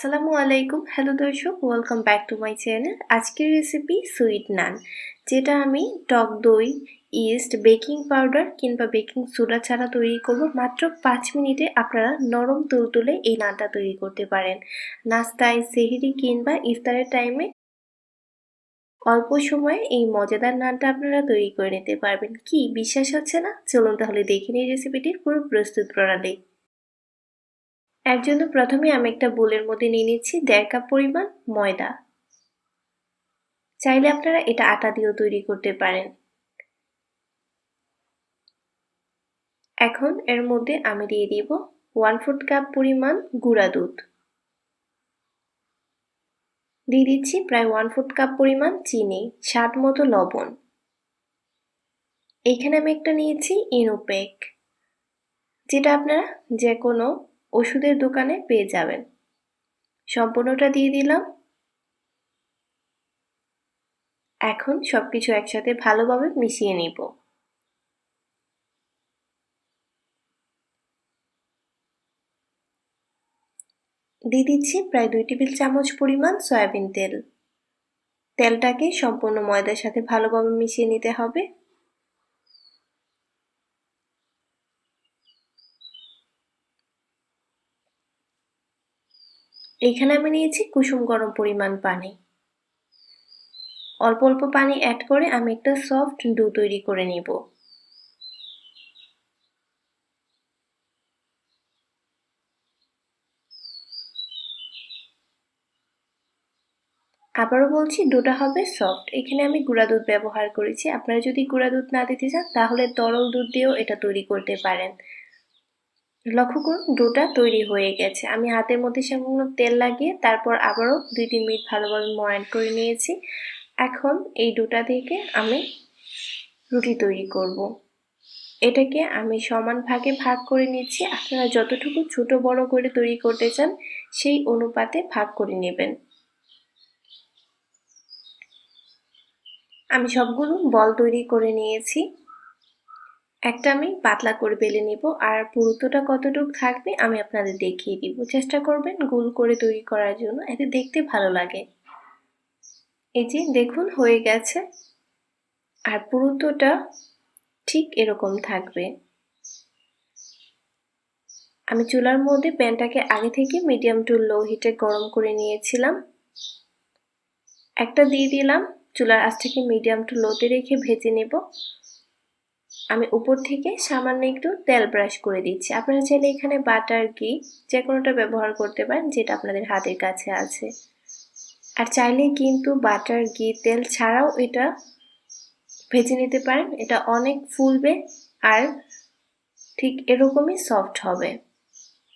আসসালামু আলাইকুম। হ্যালো দর্শক, welcome back to my channel. আজকের রেসিপি সুইট নান, যেটা আমি টক দই, ইস্ট, বেকিং পাউডার কিংবা বেকিং সোডা ছাড়া তৈরি করব। মাত্র 5 মিনিটে আপনারা নরম তুলতুলে এই নানটা তৈরি করতে পারেন। নাস্তায়, সেহরি কিংবা ইফতারের টাইমে অল্প সময়ে এই মজাদার নানটা আপনারা তৈরি করে নিতে পারবেন। কি বিশ্বাস হচ্ছে না? চলুন তাহলে দেখে নিই রেসিপিটির পুরো প্রস্তুত প্রণালী। এর জন্য প্রথমে আমি একটা বোলের মধ্যে নিয়ে নিচ্ছি 1.5 কাপ পরিমাণ ময়দা। চাইলে আপনারা এটা আটা দিয়েও তৈরি করতে পারেন। এখন এর মধ্যে আমি দিয়ে দিব 1/4 কাপ পরিমাণ গুঁড়া দুধ, দিয়ে দিচ্ছি প্রায় 1/4 কাপ পরিমাণ চিনি, স্বাদ মতো লবণ। এইখানে আমি একটা নিয়েছি ইনোপেক, যেটা আপনারা যে কোনো ওষুধের দোকানে পেয়ে যাবেন। সম্পূর্ণটা দিয়ে দিলাম। এখন সবকিছু একসাথে ভালোভাবে মিশিয়ে নিব। দিয়ে দিচ্ছি প্রায় 2 টেবিল চামচ পরিমাণ সয়াবিন তেল। তেলটাকে সম্পূর্ণ ময়দার সাথে ভালোভাবে মিশিয়ে নিতে হবে। এইখানে আমি নিয়েছি কুসুম গরম পরিমাণ পানি। অল্প অল্প পানি অ্যাড করে আমি একটা সফট ডো তৈরি করে নিব। আবারও বলছি, ডোটা হবে সফট। এখানে আমি গুঁড়া দুধ ব্যবহার করেছি। আপনারা যদি গুঁড়া দুধ না দিতে চান তাহলে তরল দুধ দিয়েও এটা তৈরি করতে পারেন। লক্ষ্য করুন, ডোটা তৈরি হয়ে গেছে। আমি হাতের মধ্যে সামান্য তেল লাগিয়ে তারপর আবারও 2-3 মিনিট ভালোভাবে ময়ান করে নিয়েছি। এখন এই ডোটা থেকে আমি রুটি তৈরি করব। এটাকে আমি সমান ভাগে ভাগ করে নিচ্ছি। আপনারা যতটুকু ছোট বড় করে তৈরি করতে চান সেই অনুপাতে ভাগ করে নেবেন। আমি সবগুলো বল তৈরি করে নিয়েছি। একটা আমি পাতলা করে বেলে নিব, আর পুরুত্বটা কতটুকু থাকবে আমি আপনাদের দেখিয়ে দিব। চেষ্টা করবেন গোল করে তৈরি করার জন্য, এতে দেখতে ভালো লাগে। এই যে দেখুন হয়ে গেছে, আর পুরুত্বটা ঠিক এরকম থাকবে। আমি চুলার মধ্যে প্যানটাকে আগে থেকে মিডিয়াম টু লো হিটে গরম করে নিয়েছিলাম। একটা দিয়ে দিলাম, চুলার আঁচটাকে মিডিয়াম টু লোতে রেখে ভেজে নেব। আমি উপর থেকে সামান্য একটু তেল ব্রাশ করে দিচ্ছি। আপনারা চাইলে এখানে বাটার, ঘি যে কোনোটা ব্যবহার করতে পারেন, যেটা আপনাদের হাতের কাছে আছে। আর চাইলে কিন্তু বাটার, ঘি, তেল ছাড়াও এটা ভেজে নিতে পারেন। এটা অনেক ফুলবে আর ঠিক এরকমই সফট হবে।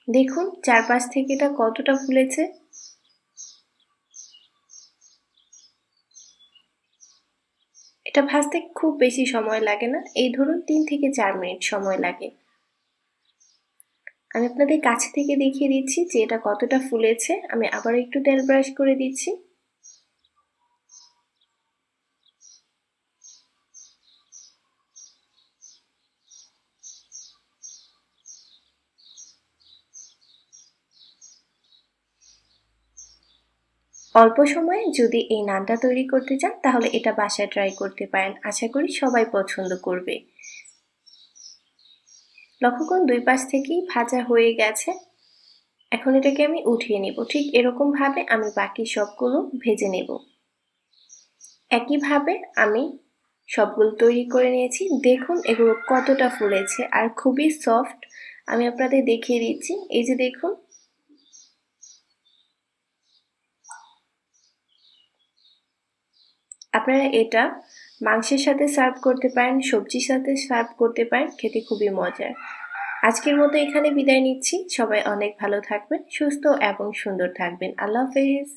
দেখুন চারপাশ থেকে এটা কতটা ফুলেছে। এটা ভাজতে খুব বেশি সময় লাগে না, এই ধরুন 3 থেকে 4 মিনিট সময় লাগে। আমি আপনাদের কাছে থেকে দেখিয়ে দিচ্ছি যে এটা কতটা ফুলেছে। আমি আবার একটু তেল ব্রাশ করে দিচ্ছি। অল্প সময়ে যদি এই নানটা তৈরি করতে চান তাহলে এটা বাসায় ট্রাই করতে পারেন। আশা করি সবাই পছন্দ করবে। লক্ষ্য করুন 2 পাশ থেকেই ভাজা হয়ে গেছে। এখন এটাকে আমি উঠিয়ে নেব। ঠিক এরকম ভাবে আমি বাকি সবগুলো ভেজে নেব। একইভাবে আমি সবগুলো তৈরি করে নিয়েছি। দেখুন এগুলো কতটা ফুলেছে আর খুবই সফট। আমি আপনাদের দেখিয়ে দিচ্ছি। এই যে দেখুন, আপনারা এটা মাংসের সাথে সার্ভ করতে পারেন, সবজির সাথে সার্ভ করতে পারেন, খেতে খুবই মজার। আজকের মতো এখানে বিদায় নিচ্ছি। সবাই অনেক ভালো থাকবেন, সুস্থ এবং সুন্দর থাকবেন। আল্লাহ হাফেজ।